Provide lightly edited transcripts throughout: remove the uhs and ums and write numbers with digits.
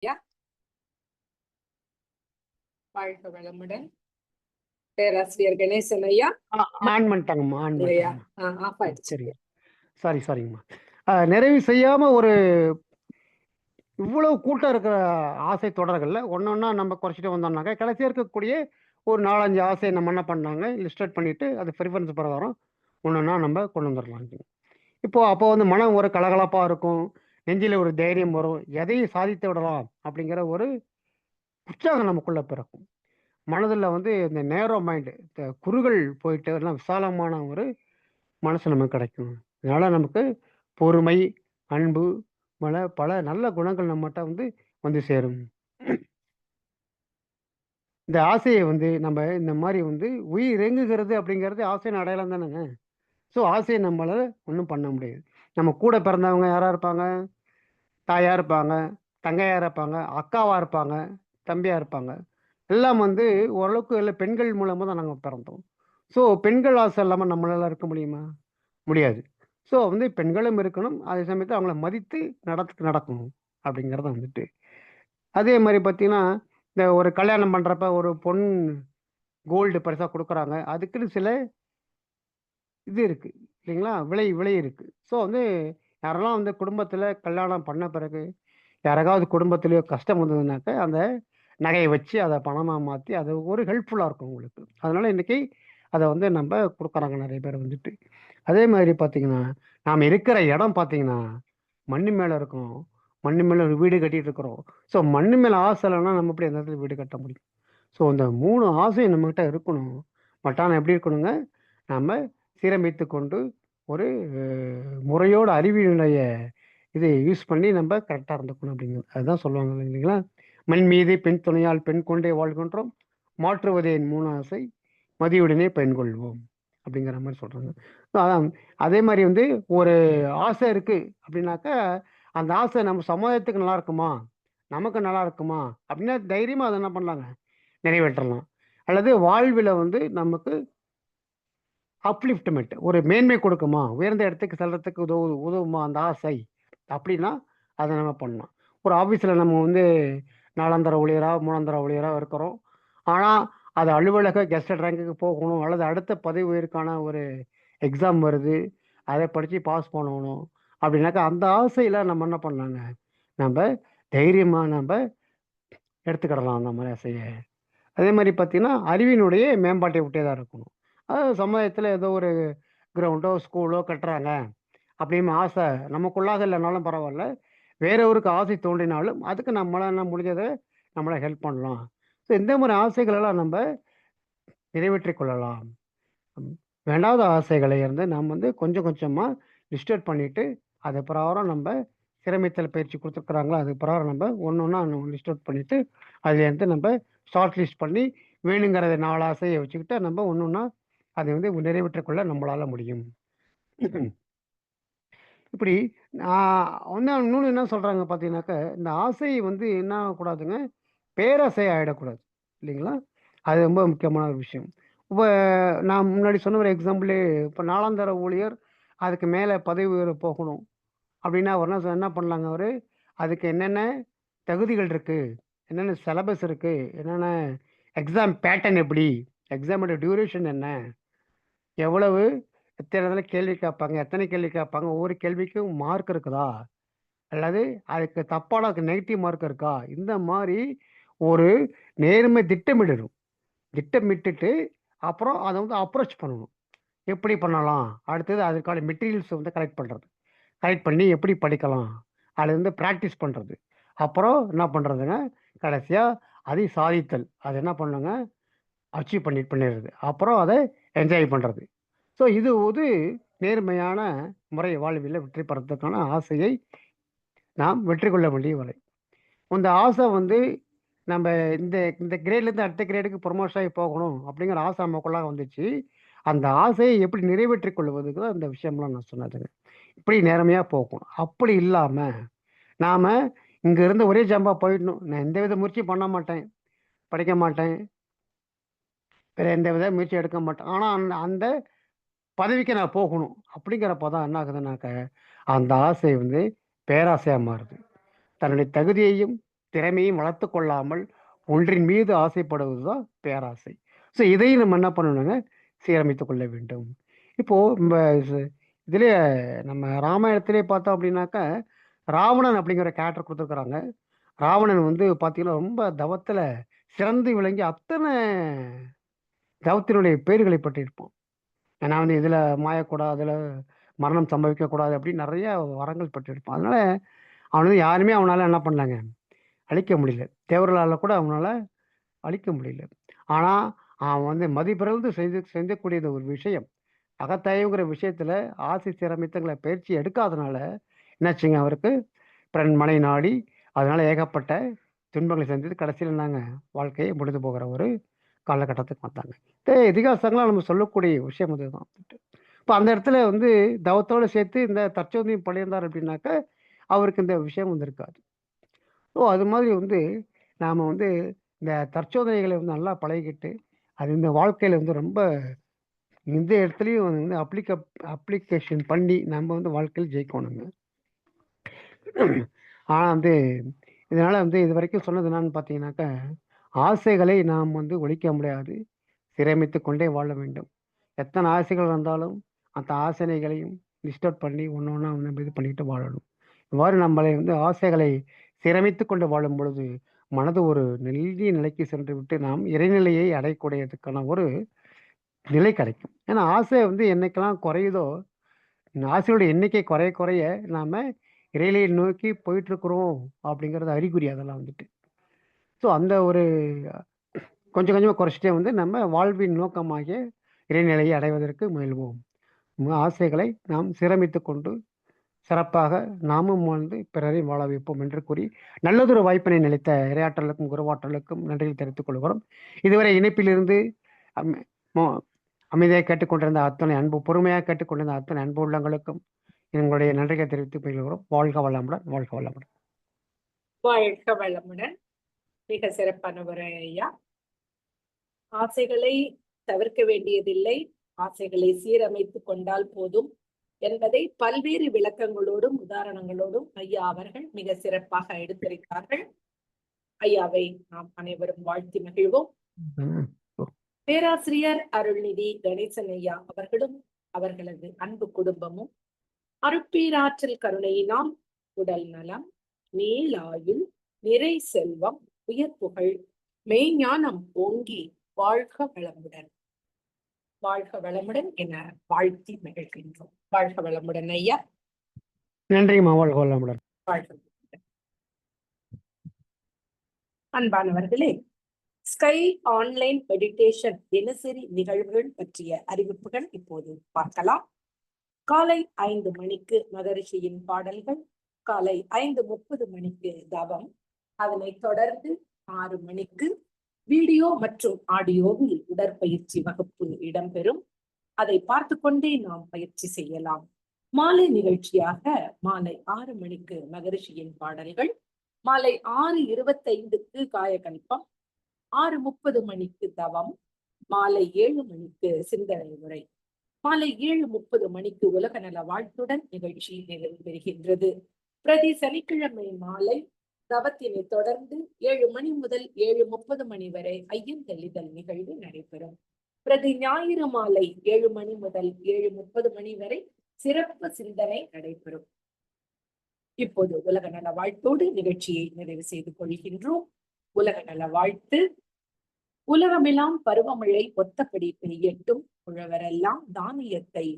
ஐயா, வாழ்க வளமுடன். பேராசிரியர் கணேசன் ஐயா. ஆன் பண்ணிட்டாங்கம்மா, ஆன் ஐயா பண்ணிட்டாங்கம்மா. ஆஃப் ஆயிடுச்சு. சரிங்க. சாரிங்கம்மா. நிறைவு செய்யாம ஒரு இவ்வளவு கூட்டம் இருக்கிற ஆசை தொடர்கள்ல ஒன்னொன்னா நம்ம குறைச்சிட்டு வந்தோம்னாக்க கடைசியா இருக்கக்கூடிய ஒரு 4-5 ஆசையை நம்ம என்ன பண்ணாங்க லிஸ்டட் பண்ணிட்டு அது ப்ரிஃபரன்ஸ் பிரகாரம் ஒன்னொன்னா நம்ம கொண்டு வந்துடலாம். அப்போ வந்து மனம் ஒரு கலகலப்பா இருக்கும், நெஞ்சில ஒரு தைரியம் வரும், எதையும் சாதித்து விடலாம் அப்படிங்கிற ஒரு உற்சாகம் நமக்குள்ள பிறக்கும். மனதில் வந்து இந்த நேரோ மைண்டு, இந்த குறுகள் போயிட்டு எல்லாம் விசாலமான ஒரு மனசு நமக்கு கிடைக்கும். அதனால நமக்கு பொறுமை, அன்பு, பல நல்ல குணங்கள் நம்மகிட்ட வந்து வந்து சேரும். இந்த ஆசையை வந்து நம்ம இந்த மாதிரி வந்து உயிர் இறங்குகிறது அப்படிங்கிறது ஆசையின் அடையாளம் தானேங்க. ஸோ ஆசையை நம்மளால ஒன்றும் பண்ண முடியாது. நம்ம கூட பிறந்தவங்க யாரா இருப்பாங்க? தாயா இருப்பாங்க, தங்கையா இருப்பாங்க, அக்காவா இருப்பாங்க, தம்பியா இருப்பாங்க. எல்லாம் வந்து ஓரளவுக்கு எல்லாம் பெண்கள் மூலமா தான் நாங்க பிறந்தோம். ஸோ பெண்கள் ஆசை இல்லாம நம்மளால இருக்க முடியுமா? முடியாது. ஸோ வந்து பெண்களும் இருக்கணும். அதே சமயத்துல அவங்கள மதித்து நடக்கணும் அப்படிங்கிறது வந்துட்டு. அதே மாரி பார்த்தீங்கன்னா, இந்த ஒரு கல்யாணம் பண்றப்ப ஒரு பொன் கோல்டு பரிசா குடுக்குறாங்க. அதுக்குன்னு சில இது இருக்கு. இல்லைங்களா? விலை இருக்கு. ஸோ வந்து யாரெல்லாம் வந்து குடும்பத்துல கல்யாணம் பண்ண பிறகு, யாருக்காவது குடும்பத்திலயோ கஷ்டம் வந்ததுனாக்க, அந்த நகைய வச்சு அத பணமா மாத்தி, அது ஒரு ஹெல்ப்ஃபுல்லா இருக்கும் உங்களுக்கு. அதனால இன்னைக்கு அத வந்து நம்ப குடுக்குறாங்க நெறைய பேர் வந்துட்டு. அதே மாதிரி பார்த்தீங்கன்னா, நாம இருக்கிற இடம் பார்த்தீங்கன்னா, மண்ணு மேல இருக்கோம். மண்ணு மேல ஒரு வீடு கட்டிட்டு இருக்கிறோம். ஸோ மண்ணு மேல ஆசை இல்லன்னா நம்ம எப்படி அந்த இடத்துல வீடு கட்ட முடியும்? ஸோ இந்த 3 ஆசையும் நம்மகிட்ட இருக்கணும். பட் ஆனா எப்படி இருக்கணுங்க? நாம சீரமைத்துக் கொண்டு ஒரு முறையோட அறிவினுடைய இதை யூஸ் பண்ணி நம்ம கரெக்ட்டா இருந்துக்கணும் அப்படிங்கிறது. அதுதான் சொல்லுவாங்க இல்லைங்களா? "மண் மீது பெண் துணையால் பெண் கொண்டே வாழ்கின்றோம். மாற்றுவதே என் 3 ஆசை. மதியுடனே பயன் கொள்வோம்." அப்படிங்கிற மாரி சொல்றாங்க. அதான் அதே மாரி வந்து ஒரு ஆசை இருக்கு அப்படின்னாக்கா, அந்த ஆசை நம்ம சமுதாயத்துக்கு நல்லா இருக்குமா? நமக்கு நல்லா இருக்குமா? அப்படின்னா தைரியமா அத என்ன பண்ணலாங்க? நிறைவேற்றலாம். அல்லது வாழ்வில வந்து நமக்கு அப்லிஃப்ட்மென்ட் ஒரு மேன்மை கொடுக்குமா? உயர்ந்த இடத்துக்கு செல்றதுக்கு உதவுமா அந்த ஆசை? அப்படின்னா, அத நம்ம பண்ணலாம். ஒரு ஆஃபீஸ்ல நம்ம வந்து 4ஆம் தர ஊழியரா, 3ஆம் தர ஊழியரா இருக்கிறோம். ஆனா, அது அலுவலக கெஸ்டட் ரேங்க்குக்கு போகணும் அல்லது அடுத்த பதவி உயர்வுக்கான ஒரு எக்ஸாம் வருது. அத படிச்சு பாஸ் பண்ணணும். அப்படின்னாக்கா, அந்த ஆசையில நம்ம என்ன பண்ணலாங்க? நம்ப தைரியமா நம்ப எடுத்துக்கிடலாம் அந்த மாரி ஆசைய. அதே மாரி பார்த்தீங்கன்னா, அறிவினுடைய மேம்பாட்டை ஒட்டியே தான் இருக்கணும். சமுதாயத்தில ஏதோ ஒரு கிரவுண்டோ, ஸ்கூலோ கட்டுறாங்க. அப்படின்னு ஆசை நமக்குள்ளாக இல்லைனாலும் பரவாயில்ல. வேறொருக்கு ஆசை தோன்றினாலும், அதுக்கு நம்மளால முடிஞ்சத நம்மள ஹெல்ப் பண்ணலாம். ஸோ இந்த மாரி ஆசைகள் எல்லாம் நம்ப நிறைவேற்றிக் கொள்ளலாம். ம். வேண்டாத ஆசைகளை இருந்து நாம் வந்து கொஞ்சம் கொஞ்சமா லிஸ்ட் பண்ணிட்டு, அது பிரகாரம் நம்ப சிரமைத்தல் பயிற்சி குடுத்துருக்காங்களா, அது பிரகாரம் நம்ப ஒண்ணொண்ணா லிஸ்ட் அவுட் பண்ணிட்டு, அதுலேருந்து நம்ப ஷார்ட் லிஸ்ட் பண்ணி வேணுங்கிறத 4 ஆசைய வச்சுக்கிட்டு நம்ம ஒண்ணொண்ணா அதை வந்து நிறைவேற்றிக் கொள்ள நம்மளால முடியும். இப்படி இன்னொன்னு என்ன சொல்றாங்க பார்த்தீங்கன்னாக்க, இந்த ஆசை வந்து என்ன ஆகக்கூடாதுங்க, பேராசை ஆயிடக்கூடாது. இல்லைங்களா? அது ரொம்ப முக்கியமான ஒரு விஷயம். இப்ப நான் முன்னாடி சொன்ன ஒரு எக்ஸாம்பிளே இப்ப 4ஆம் தர ஊழியர், அதுக்கு மேல பதவி உயர்வு போகணும். அப்படின்னா அவர் என்ன பண்ணலாங்க அவரு? அதுக்கு என்னென்ன தகுதிகள் இருக்கு? என்னென்ன சிலபஸ் இருக்கு? என்னென்ன எக்ஸாம் பேட்டர்ன் எப்படி? எக்ஸாமோட டியூரேஷன் என்ன? எவ்வளவு? எத்தனை தடவ கேள்வி கேட்பாங்க? எத்தனை கேள்வி கேட்பாங்க? ஒவ்வொரு கேள்விக்கும் மார்க் இருக்குதா? அல்லது அதுக்கு தப்பான நெகட்டிவ் மார்க் இருக்கா? இந்த மாரி ஒரு நேர்மை திட்டமிடணும். திட்டமிட்டுட்டு, அப்புறம் அத வந்து அப்ரோச் பண்ணணும். எப்படி பண்ணலாம்? அடுத்தது அதுக்கான மெட்டீரியல்ஸ் வந்து கலெக்ட் பண்றது. கலெக்ட் பண்ணி எப்படி படிக்கலாம்? அதுல இருந்து பிராக்டிஸ் பண்றது. அப்புறம் என்ன பண்றதுங்க, கடைசியா அதை சாதித்தல். அது என்ன பண்ணணுங்க, அச்சீவ் பண்ணிடுறது. அப்புறம் அத என்ஜாய் பண்றது. ஸோ இது ஒரு நேர்மையான முறை வாழ்வில வெற்றி பெறதுக்கான ஆசையை நாம் வெற்றி கொள்ள வேண்டிய வரை. இந்த ஆசை வந்து நம்ப இந்த இந்த கிரேட்லேருந்து அடுத்த கிரேடுக்கு ப்ரொமோஷன் ஆகி போகணும் அப்படிங்கிற ஆசை நமக்குள்ளார வந்துச்சு. அந்த ஆசையை எப்படி நிறைவேற்றிக் கொள்வதுக்கு தான் இந்த விஷயம்லாம் நான் சொன்னதுங்க. இப்படி நேர்மையா போகணும். அப்படி இல்லாம, நாம இங்க இருந்து ஒரே ஜம்பா போயிடணும். நான் எந்தவித முயற்சியும் பண்ண மாட்டேன். படிக்க மாட்டேன். வேற எந்தவித முயற்சியும் எடுக்க மாட்டேன். ஆனா அந்த அந்த பதவிக்கு நான் போகணும். அப்படிங்கிறப்ப தான் என்ன ஆகுதுன்னாக்க, அந்த ஆசை வந்து பேராசையா மாறுது. தன்னுடைய தகுதியையும், திறமையும் வளர்த்து கொள்ளாமல் ஒன்றின் மீது ஆசைப்படுவதுதான் பேராசை. ஸோ இதையும் நம்ம என்ன பண்ணணுங்க, சீரமைத்து கொள்ள வேண்டும். இப்போ நம்ம இதுலயே நம்ம ராமாயணத்திலே பார்த்தோம் அப்படின்னாக்கா, ராவணன் அப்படிங்கிற கேரக்டர் கொடுத்துருக்குறாங்க. ராவணன் வந்து பார்த்தீங்கன்னா ரொம்ப தவத்துல சிறந்து விளங்கி அத்தனை தவத்தினுடைய பேர்களை பற்றியிருப்பான். ஏன்னா வந்து இதுல மாயக்கூடாது, அதுல மரணம் சம்பவிக்கக்கூடாது அப்படின்னு நிறைய வரங்கள் பற்றியிருப்பான். அதனால அவன் வந்து யாருமே அவனால என்ன பண்ணலாங்க, அழிக்க முடியல. தேவர்களால கூட அவனால அழிக்க முடியல. ஆனா அவன் வந்து மதிபிறந்து செய்யக்கூடியது ஒரு விஷயம். அகத்தாய்வுங்கிற விஷயத்துல ஆசை சிரமித்தங்களை பயிற்சி எடுக்காதனால என்னாச்சுங்க, அவருக்கு மனை நாடி அதனால ஏகப்பட்ட துன்பங்களை செஞ்சது கடைசியில் நாங்க வாழ்க்கையை முடிந்து போகிற ஒரு காலகட்டத்துக்கு வந்தாங்க. இதிகாசங்களாக நம்ம சொல்லக்கூடிய விஷயம் அதுதான். இப்போ அந்த இடத்துல வந்து தவத்தோடு சேர்த்து இந்த தற்சோதனையும் பண்ணியிருந்தார் அப்படின்னாக்க அவருக்கு இந்த விஷயம் வந்து இருக்காது. ஸோ அது மாதிரி வந்து நாம் வந்து இந்த தற்சோதனைகளை வந்து நல்லா பழகிக்கிட்டு அது இந்த வாழ்க்கையில் வந்து ரொம்ப இந்த இடத்துலையும் வந்து அப்ளிகேஷன் பண்ணி நம்ம வந்து வாழ்க்கையில் ஜெயிக்கணுங்க. ஆனால் வந்து இதனால் வந்து இது வரைக்கும் சொன்னது என்னன்னு பார்த்தீங்கன்னாக்கா, ஆசைகளை நாம் வந்து ஒழிக்க முடியாது, சிரமித்து கொண்டே வாழ வேண்டும். எத்தனை ஆசைகள் வந்தாலும் அந்த ஆசைகளையும் லிஸ்ட் அவுட் பண்ணி ஒன்று ஒன்றா நம்ம இது பண்ணிட்டு வாழணும். இவ்வாறு நம்மளை வந்து ஆசைகளை சிரமித்து கொண்டு வாழும் பொழுது மனது ஒரு நெல்லிய நிலைக்கு சென்று விட்டு நாம் இறைநிலையை அடையக்கூடியதுக்கான ஒரு நிலை கிடைக்கும். ஏன்னா ஆசை வந்து என்னைக்கெல்லாம் குறையுதோ, ஆசையோட எண்ணிக்கை குறைய குறைய நாம இறைநிலையை நோக்கி போயிட்டு இருக்கிறோம் அப்படிங்கிறது அறிகுறி அதெல்லாம் வந்துட்டு. ஸோ அந்த ஒரு கொஞ்சம் கொஞ்சமாக குறைச்சிட்டே வந்து நம்ம வாழ்வின் நோக்கமாகிய இறைநிலையை அடைவதற்கு முயல்வோம். ஆசைகளை நாம் சிரமித்து கொண்டு சிறப்பாக நாமும் வாழ்ந்து பிறரை வாழ வைப்போம் என்று கூறி நல்லதொரு வாய்ப்பினை நிலைத்த இரையாற்றலுக்கும் குருவாற்றலுக்கும் நன்றியை தெரிவித்துக் கொள்கிறோம். இதுவரை இணைப்பிலிருந்து அமைதியாக கேட்டுக்கொண்டிருந்த அத்தனை அன்பு, பொறுமையாக கேட்டுக்கொண்டிருந்த அத்தனை அன்பு உள்ளங்களுக்கும் எங்களுடைய நன்றியை தெரிவித்துக் கொள்கிறோம். வாழ்க வளமுடன், வாழ்க வளமுடன். வாழ்க வளமுடன். மிக சிறப்பான ஒரு ஐயா. ஆசைகளை தவிர்க்க வேண்டியதில்லை, ஆசைகளை சீரமைத்து கொண்டால் போதும் என்பதை பல்வேறு விளக்கங்களோடும் உதாரணங்களோடும் ஐயா அவர்கள் மிக சிறப்பாக எடுத்துரைத்தார்கள். ஐயாவை நாம் அனைவரும் வாழ்த்தி மகிழ்வோம். பேராசிரியர் அருள்நிதி கணேசன் ஐயா அவர்களும் அவர்களது அன்பு குடும்பமும் அருட்பேராற்றல் கருணையினால் உடல் நலம், நீளாயுள், நிறை செல்வம், உயர் புகழ், மெய்ஞானம் ஓங்கி வாழ்க வளமுடன், வாழ்க வளமுடன் என வாழ்த்தி மகிழ்கின்றோம். வாழ்க வளமுடன் ஐயா. நன்றிமா. வாழ்க வளமுடன். வாழ்க வளமுடன். அன்பானவர்களே, ஸ்கை ஆன்லைன் மெடிடேஷன் தினசரி நிகழ்வுகள் பற்றிய அறிவிப்புகள் இப்போது பார்க்கலாம். காலை 5 மணிக்கு மகரிஷியின் பாடல்கள், காலை 5:30 மணிக்கு தவம், அதனைத் தொடர்ந்து 6 மணிக்கு வீடியோ மற்றும் ஆடியோவில் உடற்பயிற்சி வகுப்பு இடம்பெறும். அதை பார்த்து கொண்டே நாம் பயிற்சி செய்யலாம். மாலை நிகழ்ச்சியாக மாலை 6 மணிக்கு மகரிஷியின் பாடல்கள், மாலை 6:25க்கு காயகல்பம், 6:30 மணிக்கு தவம், மாலை 7 மணிக்கு சிந்தனை உரை, மாலை 7:30 மணிக்கு உலக நல வாழ்த்துடன் நிகழ்ச்சி நிறைவு பெறுகின்றது. பிரதி சனிக்கிழமை மாலை தவத்தினை தொடர்ந்து 7 மணி முதல் 7:30 மணி வரை ஐயம் தெளிதல் நிகழ்வு நடைபெறும். பிரதி ஞாயிறு மாலை 7 மணி முதல் 7:30 மணி வரை சிறப்பு சிந்தனை நடைபெறும். இப்போது உலக நல வாழ்த்தோடு நிகழ்ச்சியை நிறைவு செய்து கொள்கின்றோம். உலக நல வாழ்த்து. உலகமெல்லாம் பருவமழை ஒத்தபடி பெய்யட்டும், உழவரெல்லாம் தானியத்தை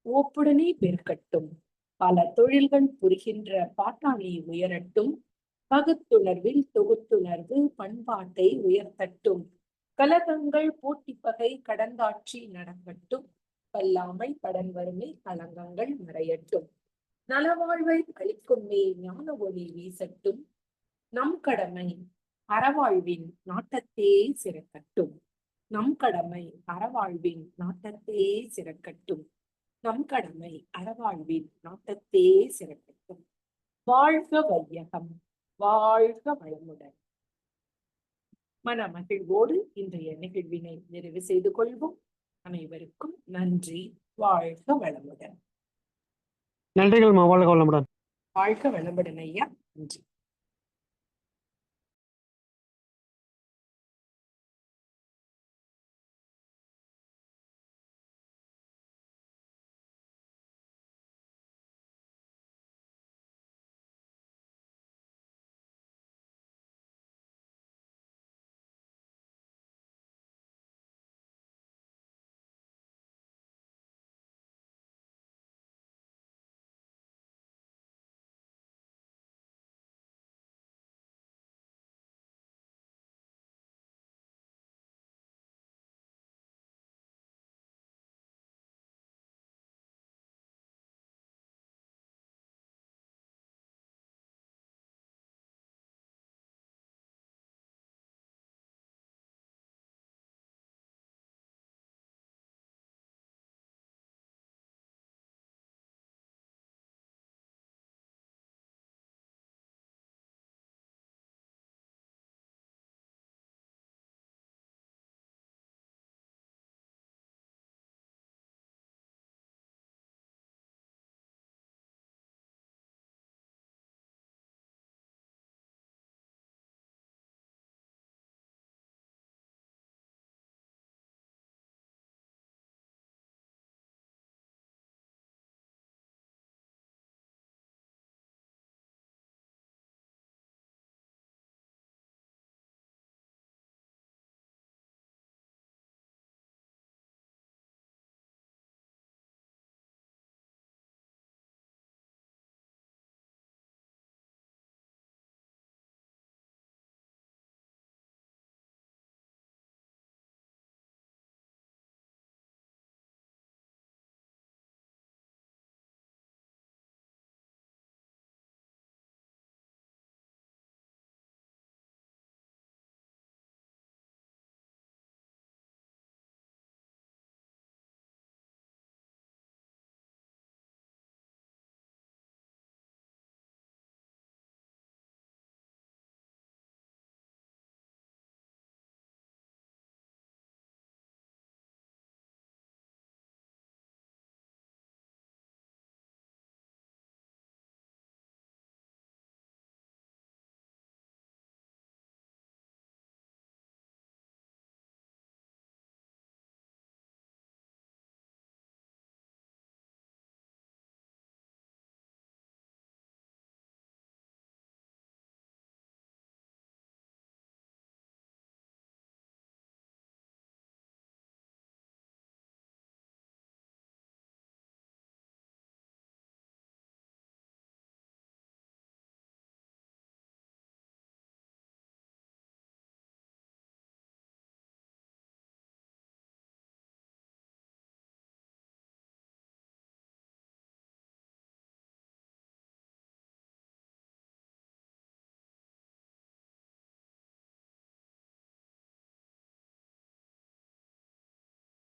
ஓப்புடனே பெருக்கட்டும், பல தொழில்கள் புரிகின்ற பாட்டாளி உயரட்டும், பகுத்துணர்வில் தொகுத்துணர்வு பண்பாட்டை உயர்த்தட்டும், கலகங்கள் போட்டி பகை கடந்தாட்சி நடக்கட்டும், கல்லாமை கடன் வறுமை களங்கங்கள் மறையட்டும், நலவாழ்வை அளிக்கும் ஞான ஒளி வீசட்டும், நம் கடமை அறவாழ்வின் நாட்டத்தே சிறக்கட்டும், நம் கடமை அறவாழ்வின் நாட்டத்தே சிறக்கட்டும், நம் கடமை அறவாழ்வின் நாட்டத்தே சிறக்கட்டும். வாழ்க வையகம், வாழ்க வளமுடன். மன மகிழ்வோடு இன்றைய நிகழ்வினை நிறைவு செய்து கொள்வோம். அனைவருக்கும் நன்றி. வாழ்க வளமுடன். நன்றிகள். வாழ்க வளமுடன். வாழ்க வளமுடன் ஐயா. நன்றி.